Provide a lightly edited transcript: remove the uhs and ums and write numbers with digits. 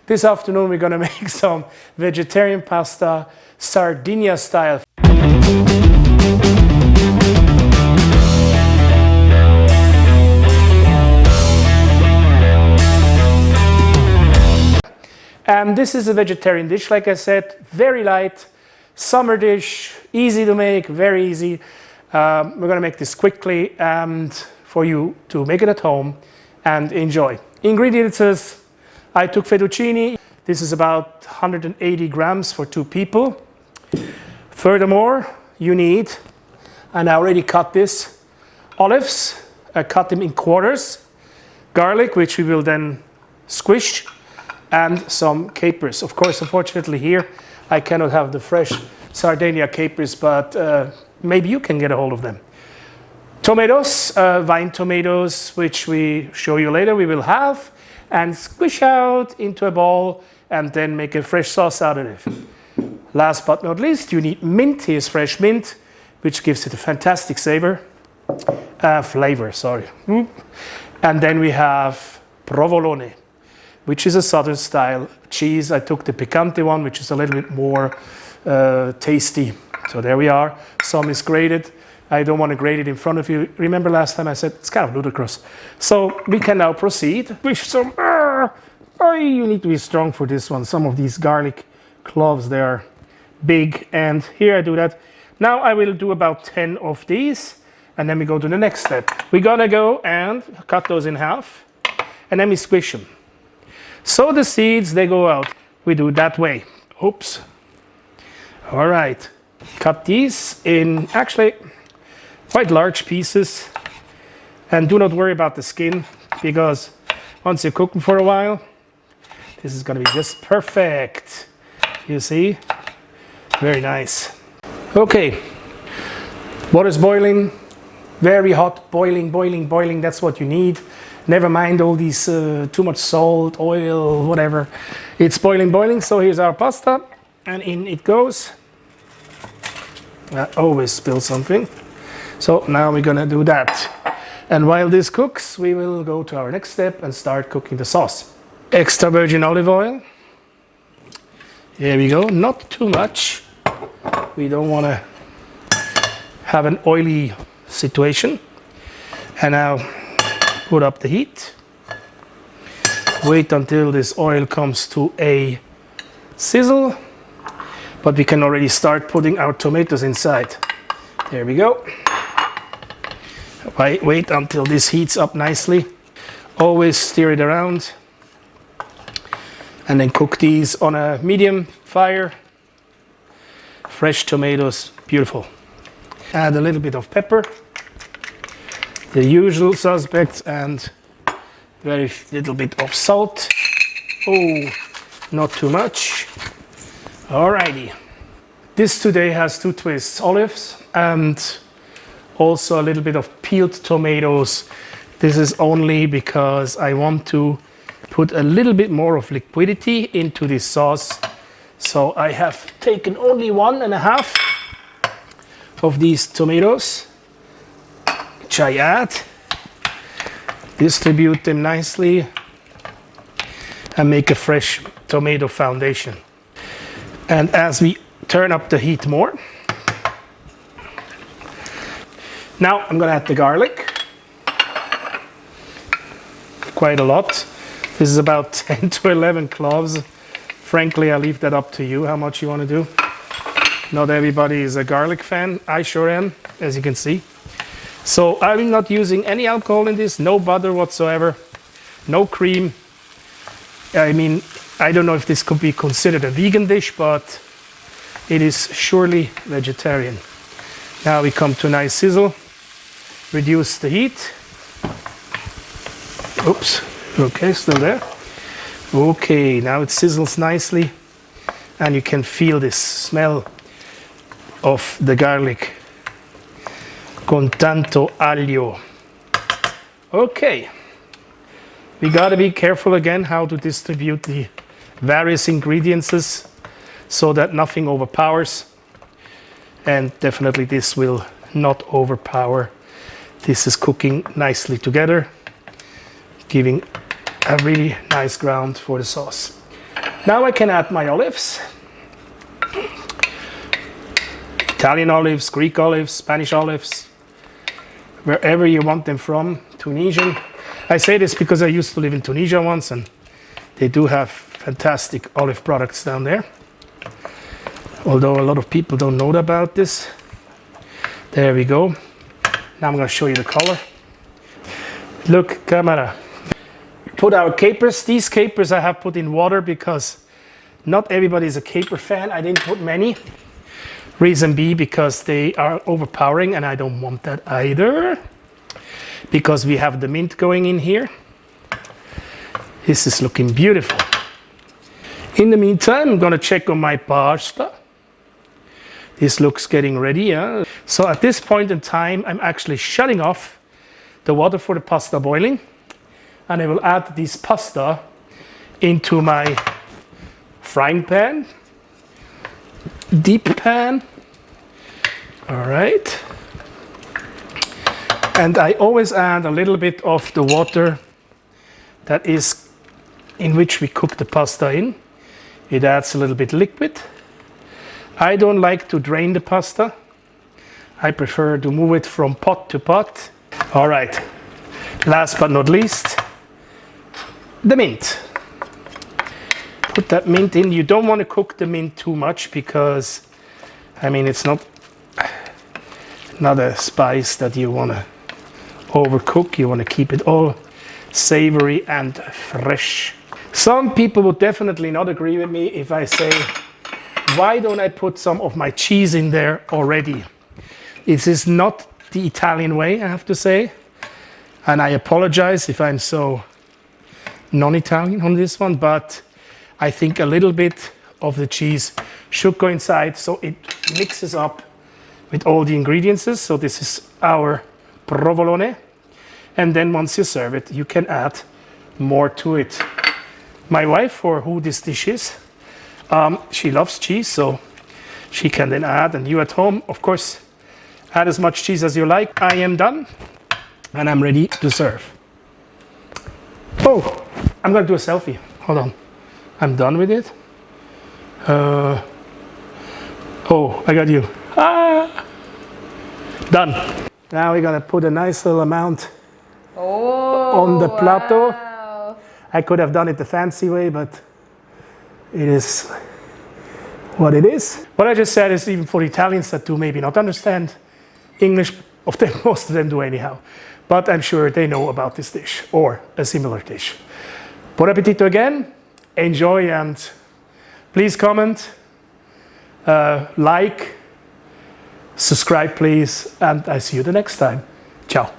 This afternoon we're gonna make some vegetarian pasta, Sardinia style. And this is a vegetarian dish, like I said, very light, summer dish, easy to make, very easy. We're gonna make this quickly and for you to make it at home and enjoy. Ingredients is, I took fettuccine. This is about 180 grams for 2 people. Furthermore, you need, and I already cut this, olives. I cut them in quarters, garlic, which we will then squish, and some capers. Of course, unfortunately here, I cannot have the fresh Sardinia capers, but maybe you can get a hold of them. Tomatoes, vine tomatoes, which we show you later, we will have, and squish out into a bowl and then make a fresh sauce out of it. Last but not least, you need mint. Here's fresh mint, which gives it a fantastic flavor. And then we have provolone, which is a southern style cheese. I took the picante one, which is a little bit more tasty. So there we are. Some is grated. I don't want to grate it in front of you. Remember last time I said it's kind of ludicrous. So we can now proceed with some, you need to be strong for this one. Some of these garlic cloves, they are big. And here I do that. Now I will do about 10 of these. And then we go to the next step. We're gonna go and cut those in half. And then we squish them. So the seeds, they go out. We do it that way. Oops. All right. Cut these in actually quite large pieces. And do not worry about the skin, because once you cook them for a while, this is going to be just perfect. You see? Very nice. Okay. Water's boiling. Very hot. Boiling, boiling, boiling. That's what you need. Never mind all these too much salt, oil, whatever. It's boiling, boiling. So here's our pasta. And in it goes. I always spill something. So now we're gonna do that. And while this cooks, we will go to our next step and start cooking the sauce. Extra virgin olive oil. Here we go, not too much. We don't wanna have an oily situation. And now put up the heat. Wait until this oil comes to a sizzle. But we can already start putting our tomatoes inside. There we go. Wait until this heats up nicely. Always stir it around. And then cook these on a medium fire. Fresh tomatoes, beautiful. Add a little bit of pepper. The usual suspects, and very little bit of salt. Oh, not too much. Alrighty. This today has 2 twists, olives and also a little bit of peeled tomatoes. This is only because I want to put a little bit more of liquidity into this sauce. So I have taken only 1.5 of these tomatoes, which I add, distribute them nicely, and make a fresh tomato foundation. And as we turn up the heat more, now I'm gonna add the garlic. Quite a lot. This is about 10 to 11 cloves. Frankly, I leave that up to you, how much you wanna do. Not everybody is a garlic fan. I sure am, as you can see. So I'm not using any alcohol in this, no butter whatsoever, no cream. I mean, I don't know if this could be considered a vegan dish, but it is surely vegetarian. Now we come to a nice sizzle. Reduce the heat. Oops, okay, still there. Okay, now it sizzles nicely, and you can feel this smell of the garlic. Con tanto aglio. Okay. We gotta be careful again how to distribute the various ingredients so that nothing overpowers. And definitely this will not overpower. This is cooking nicely together, giving a really nice ground for the sauce. Now I can add my olives. Italian olives, Greek olives, Spanish olives, wherever you want them from, Tunisian. I say this because I used to live in Tunisia once, and they do have fantastic olive products down there. Although a lot of people don't know about this. There we go. Now I'm going to show you the color. Look, camera. Put our capers. These capers I have put in water because not everybody is a caper fan. I didn't put many. Reason B, because they are overpowering and I don't want that either. Because we have the mint going in here. This is looking beautiful. In the meantime, I'm going to check on my pasta. This looks getting ready. Yeah? So at this point in time, I'm actually shutting off the water for the pasta boiling. And I will add this pasta into my frying pan, deep pan. All right. And I always add a little bit of the water that is in which we cook the pasta in. It adds a little bit liquid. I don't like to drain the pasta. I prefer to move it from pot to pot. All right. Last but not least, the mint. Put that mint in. You don't want to cook the mint too much because, I mean, it's not a spice that you want to overcook. You want to keep it all savory and fresh. Some people would definitely not agree with me if I say, why don't I put some of my cheese in there already? This is not the Italian way, I have to say. And I apologize if I'm so non-Italian on this one, but I think a little bit of the cheese should go inside so it mixes up with all the ingredients. So this is our provolone. And then once you serve it, you can add more to it. My wife, for who this dish is, she loves cheese, so she can then add, and you at home, of course, add as much cheese as you like. I am done, and I'm ready to serve. Oh, I'm gonna do a selfie. Hold on. I'm done with it. Oh, I got you. Ah! Done. Now we're gonna put a nice little amount on the plateau. Wow. I could have done it the fancy way, but it is what it is. What I just said is even for Italians that do maybe not understand English, most of them do anyhow. But I'm sure they know about this dish or a similar dish. Buon appetito again. Enjoy and please comment, like, subscribe please, and I see you the next time. Ciao.